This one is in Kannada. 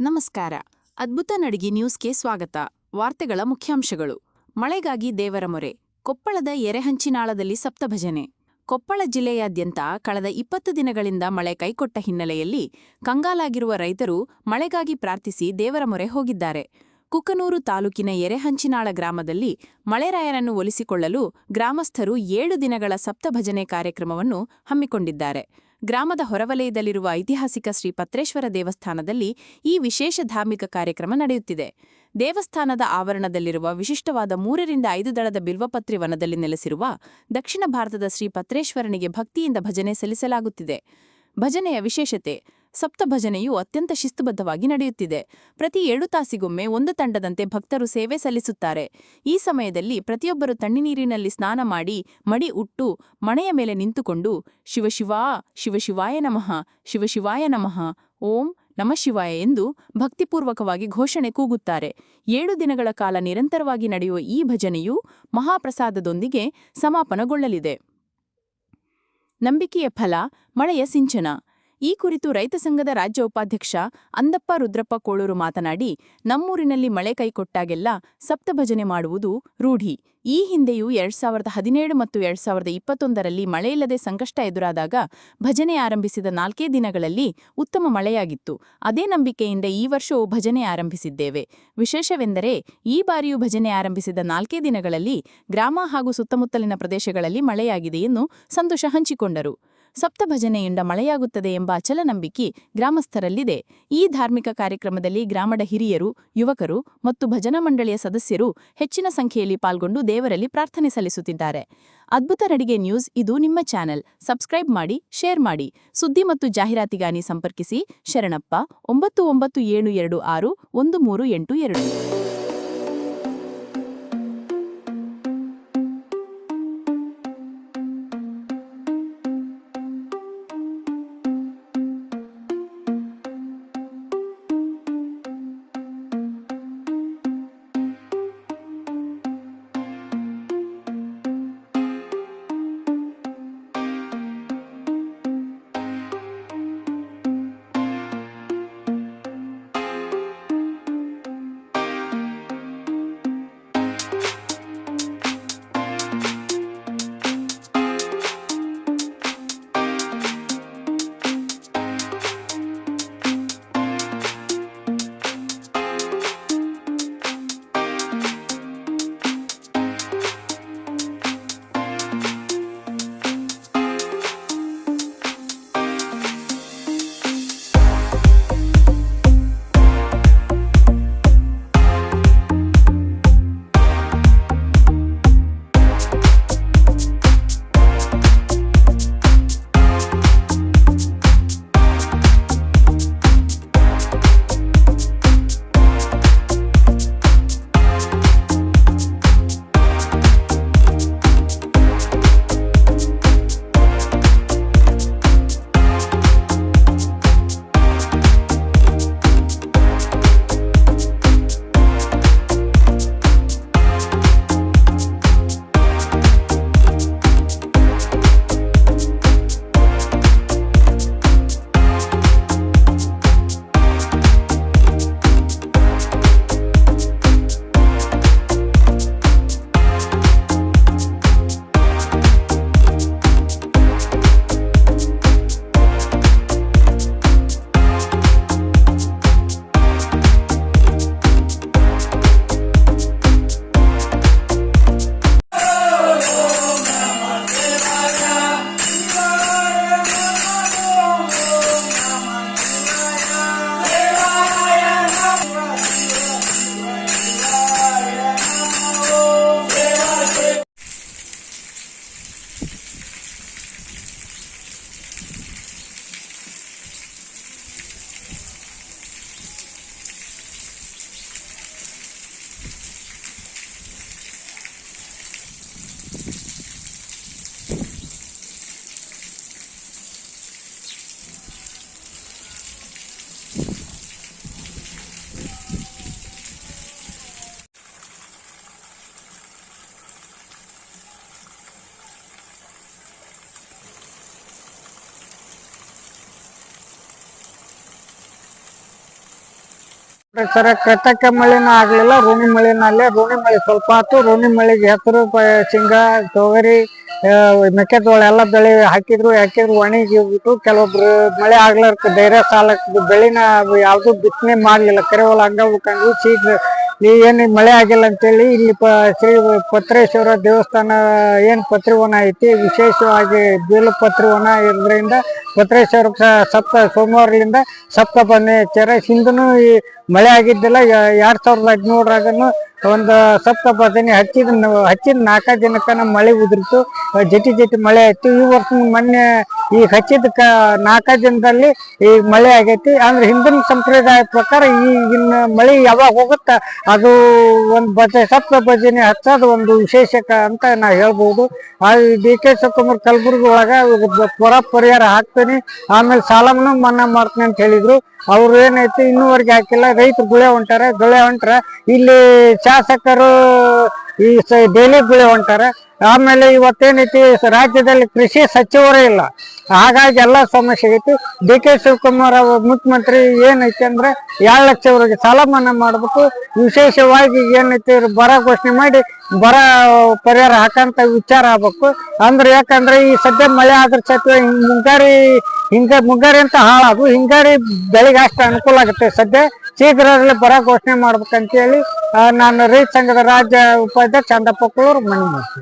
ನಮಸ್ಕಾರ. ಅದ್ಭುತ ನಡಿಗೆ ನ್ಯೂಸ್ಗೆ ಸ್ವಾಗತ. ವಾರ್ತೆಗಳ ಮುಖ್ಯಾಂಶಗಳು. ಮಳೆಗಾಗಿ ದೇವರ ಮೊರೆ. ಕೊಪ್ಪಳದ ಎರೆಹಂಚಿನಾಳದಲ್ಲಿ ಸಪ್ತಭಜನೆ. ಕೊಪ್ಪಳ ಜಿಲ್ಲೆಯಾದ್ಯಂತ ಕಳೆದ 20 ದಿನಗಳಿಂದ ಮಳೆ ಕೈಕೊಟ್ಟ ಹಿನ್ನೆಲೆಯಲ್ಲಿ ಕಂಗಾಲಾಗಿರುವ ರೈತರು ಮಳೆಗಾಗಿ ಪ್ರಾರ್ಥಿಸಿ ದೇವರ ಮೊರೆ ಹೋಗಿದ್ದಾರೆ. ಕುಕನೂರು ತಾಲೂಕಿನ ಎರೆಹಂಚಿನಾಳ ಗ್ರಾಮದಲ್ಲಿ ಮಳೆರಾಯನನ್ನು ಒಲಿಸಿಕೊಳ್ಳಲು ಗ್ರಾಮಸ್ಥರು 7 ದಿನಗಳ ಸಪ್ತಭಜನೆ ಕಾರ್ಯಕ್ರಮವನ್ನು ಹಮ್ಮಿಕೊಂಡಿದ್ದಾರೆ. ಗ್ರಾಮದ ಹೊರವಲಯದಲ್ಲಿರುವ ಐತಿಹಾಸಿಕ ಶ್ರೀ ಪತ್ರೇಶ್ವರ ದೇವಸ್ಥಾನದಲ್ಲಿ ಈ ವಿಶೇಷ ಧಾರ್ಮಿಕ ಕಾರ್ಯಕ್ರಮ ನಡೆಯುತ್ತಿದೆ. ದೇವಸ್ಥಾನದ ಆವರಣದಲ್ಲಿರುವ ವಿಶಿಷ್ಟವಾದ 3 ರಿಂದ 5 ದಳದ ಬಿಲ್ವಪತ್ರಿ ವನದಲ್ಲಿ ನೆಲೆಸಿರುವ ದಕ್ಷಿಣ ಭಾರತದ ಶ್ರೀ ಪತ್ರೇಶ್ವರನಿಗೆ ಭಕ್ತಿಯಿಂದ ಭಜನೆ ಸಲ್ಲಿಸಲಾಗುತ್ತಿದೆ. ಭಜನೆಯ ವಿಶೇಷತೆ: ಸಪ್ತಭಜನೆಯು ಅತ್ಯಂತ ಶಿಸ್ತುಬದ್ಧವಾಗಿ ನಡೆಯುತ್ತಿದೆ. ಪ್ರತಿ 7 ತಾಸಿಗೊಮ್ಮೆ ಒಂದು ತಂಡದಂತೆ ಭಕ್ತರು ಸೇವೆ ಸಲ್ಲಿಸುತ್ತಾರೆ. ಈ ಸಮಯದಲ್ಲಿ ಪ್ರತಿಯೊಬ್ಬರು ತಣ್ಣೀರಿನಲ್ಲಿ ಸ್ನಾನ ಮಾಡಿ ಮಡಿ ಉಟ್ಟು ಮಣೆಯ ಮೇಲೆ ನಿಂತುಕೊಂಡು ಶಿವಶಿವಾ ಶಿವಶಿವಾಯ ನಮಃ ಶಿವಶಿವಾಯ ನಮಃ ಓಂ ನಮಃಶಿವಾಯ ಎಂದು ಭಕ್ತಿಪೂರ್ವಕವಾಗಿ ಘೋಷಣೆ ಕೂಗುತ್ತಾರೆ. 7 ದಿನಗಳ ಕಾಲ ನಿರಂತರವಾಗಿ ನಡೆಯುವ ಈ ಭಜನೆಯು ಮಹಾಪ್ರಸಾದದೊಂದಿಗೆ ಸಮಾಪನಗೊಳ್ಳಲಿದೆ. ನಂಬಿಕೆಯ ಫಲ: ಮಳೆಯ ಸಿಂಚನ. ಈ ಕುರಿತು ರೈತ ಸಂಘದ ರಾಜ್ಯ ಉಪಾಧ್ಯಕ್ಷ ಅಂದಪ್ಪ ರುದ್ರಪ್ಪ ಕೋಳೂರು ಮಾತನಾಡಿ, ನಮ್ಮೂರಿನಲ್ಲಿ ಮಳೆ ಕೈಕೊಟ್ಟಾಗೆಲ್ಲ ಸಪ್ತಭಜನೆ ಮಾಡುವುದು ರೂಢಿ. ಈ ಹಿಂದೆಯೂ 2017 ಮತ್ತು 2021ರಲ್ಲಿ ಮಳೆಯಿಲ್ಲದೆ ಸಂಕಷ್ಟ ಎದುರಾದಾಗ ಭಜನೆ ಆರಂಭಿಸಿದ 4 ದಿನಗಳಲ್ಲಿ ಉತ್ತಮ ಮಳೆಯಾಗಿತ್ತು. ಅದೇ ನಂಬಿಕೆಯಿಂದ ಈ ವರ್ಷವೂ ಭಜನೆ ಆರಂಭಿಸಿದ್ದೇವೆ. ವಿಶೇಷವೆಂದರೆ ಈ ಬಾರಿಯೂ ಭಜನೆ ಆರಂಭಿಸಿದ 4 ದಿನಗಳಲ್ಲಿ ಗ್ರಾಮ ಹಾಗೂ ಸುತ್ತಮುತ್ತಲಿನ ಪ್ರದೇಶಗಳಲ್ಲಿ ಮಳೆಯಾಗಿದೆ ಎಂದು ಸಂತೋಷ ಹಂಚಿಕೊಂಡರು. ಸಪ್ತಭಜನೆಯಿಂದ ಮಳೆಯಾಗುತ್ತದೆ ಎಂಬ ಅಚಲ ನಂಬಿಕೆ ಗ್ರಾಮಸ್ಥರಲ್ಲಿದೆ. ಈ ಧಾರ್ಮಿಕ ಕಾರ್ಯಕ್ರಮದಲ್ಲಿ ಗ್ರಾಮದ ಹಿರಿಯರು, ಯುವಕರು ಮತ್ತು ಭಜನಾ ಮಂಡಳಿಯ ಸದಸ್ಯರು ಹೆಚ್ಚಿನ ಸಂಖ್ಯೆಯಲ್ಲಿ ಪಾಲ್ಗೊಂಡು ದೇವರಲ್ಲಿ ಪ್ರಾರ್ಥನೆ ಸಲ್ಲಿಸುತ್ತಿದ್ದಾರೆ. ಅದ್ಭುತ ನಡಿಗೆ ನ್ಯೂಸ್ ಇದು ನಿಮ್ಮ ಚಾನೆಲ್. ಸಬ್ಸ್ಕ್ರೈಬ್ ಮಾಡಿ, ಶೇರ್ ಮಾಡಿ. ಸುದ್ದಿ ಮತ್ತು ಜಾಹೀರಾತಿಗಾಗಿ ಸಂಪರ್ಕಿಸಿ ಶರಣಪ್ಪ 9972261382. ಸರ ಕೃತಕ ಮಳೆನೂ ಆಗ್ಲಿಲ್ಲ, ಋಣಿ ಮಳೆನೂ ಅಲ್ಲೇ. ಋಣಿ ಮಳೆ ಸ್ವಲ್ಪ ಆಯ್ತು. ಋಣಿ ಮಳೆಗೆ ಹೆಸರು, ಶೇಂಗಾ, ತೊಗರಿ, ಮೆಕ್ಕೆಜೋಳ ಎಲ್ಲ ಬೆಳೆ ಹಾಕಿದ್ರು ಒಣಗಿಬಿಟ್ಟು. ಕೆಲವೊಬ್ರು ಮಳೆ ಆಗ್ಲಾರ್ಕ ಧೈರ್ಯ ಸಾಲಕ್ಕೆ ಬೆಳಿನ ಯಾವ್ದು ಬಿತ್ತನೆ ಮಾಡ್ಲಿಲ್ಲ, ಕರೆವಲ್ಲ ಹಂಗ ಉಳ್ಕೊಂಡು ಶೀಘ್ರ ಏನು ಮಳೆ ಆಗಿಲ್ಲ ಅಂತೇಳಿ ಇಲ್ಲಿ ಶ್ರೀ ಪತ್ರೇಶ್ವರ ದೇವಸ್ಥಾನ ಏನ್ ಪತ್ರಿವನ ಐತಿ, ವಿಶೇಷವಾಗಿ ಬೀಲು ಪತ್ರಿವನ ಇರೋದ್ರಿಂದ ಪತ್ರೇಶ್ವರ ಸೋಮವಾರದಿಂದ ಸಪ್ತಪದಿ ಹಚ್ಚಾರ. ಹಿಂದೂ ಈ ಮಳೆ ಆಗಿದ್ದಿಲ್ಲ. 2017ರಾಗನು ಒಂದು ಸಪ್ತಪದಿನಿ ಹಚ್ಚಿದ 4 ದಿನಕ್ಕನ ಮಳೆ ಉದುರಿತು, ಜಟಿ ಮಳೆ ಆಯ್ತು. ಈ ವರ್ಷ ಮೊನ್ನೆ ಈ ಹಚ್ಚಿದ 4 ದಿನದಲ್ಲಿ ಈ ಮಳೆ ಆಗೈತಿ. ಅಂದ್ರೆ ಹಿಂದಿನ ಸಂಪ್ರದಾಯ ಪ್ರಕಾರ ಈಗಿನ ಮಳೆ ಯಾವಾಗ ಹೋಗುತ್ತ ಅದು ಒಂದು ಸಪ್ತಪದಿನಿ ಹಚ್ಚೋದು ಒಂದು ವಿಶೇಷಕ ಅಂತ ನಾ ಹೇಳ್ಬೋದು. DK ಶಿವಕುಮಾರ್ ಕಲಬುರ್ಗಿ ಒಳಗ ಪರಿಹಾರ ಹಾಕ್ತೀನಿ, ಆಮೇಲೆ ಸಾಲವನ್ನು ಮನ್ನಾ ಮಾಡ್ತೀನಿ ಅಂತ ಹೇಳಿದ್ರು. ಅವ್ರು ಏನೈತಿ ಇನ್ನೂವರೆಗೆ ಹಾಕಿಲ್ಲ. ರೈತರು ಗುಳೆ ಹೊಂಟಾರ. ಇಲ್ಲಿ ಶಾಸಕರು ಈ ಡೈಲಿ ಗುಳೆ ಹೊಂಟಾರ. ಆಮೇಲೆ ಇವತ್ತೇನೈತಿ ರಾಜ್ಯದಲ್ಲಿ ಕೃಷಿ ಸಚಿವರೇ ಇಲ್ಲ, ಹಾಗಾಗಿ ಎಲ್ಲ ಸಮಸ್ಯೆ ಐತಿ. DK ಶಿವಕುಮಾರ್ ಮುಖ್ಯಮಂತ್ರಿ ಏನೈತಿ ಅಂದ್ರೆ 2 ಲಕ್ಷವರೆಗೆ ಸಾಲ ಮನ್ನಾ ಮಾಡ್ಬೇಕು. ವಿಶೇಷವಾಗಿ ಏನೈತಿ ಬರ ಘೋಷಣೆ ಮಾಡಿ ಬರ ಪರಿಹಾರ ಹಾಕಂತ ವಿಚಾರ ಆಗ್ಬೇಕು. ಅಂದ್ರೆ ಯಾಕಂದ್ರೆ ಈ ಸದ್ಯ ಮಳೆ ಆದ್ರ ಸತ್ವ ಮುಂಗಾರಿ ಅಂತ ಹಾಳಾದು, ಹಿಂಗಾರಿ ಬೆಳೆಗೆ ಅಷ್ಟು ಅನುಕೂಲ ಆಗುತ್ತೆ. ಸದ್ಯ ಶೀಘ್ರದಲ್ಲೇ ಬರ ಘೋಷಣೆ ಮಾಡ್ಬೇಕಂತೇಳಿ ನಾನು ರೈತ ಸಂಘದ ರಾಜ್ಯ ಉಪಾಧ್ಯಕ್ಷ ಚಂದಪ್ಪ ಕುಳೂರು ಮನವಿ ಮಾಡ್ತೀನಿ.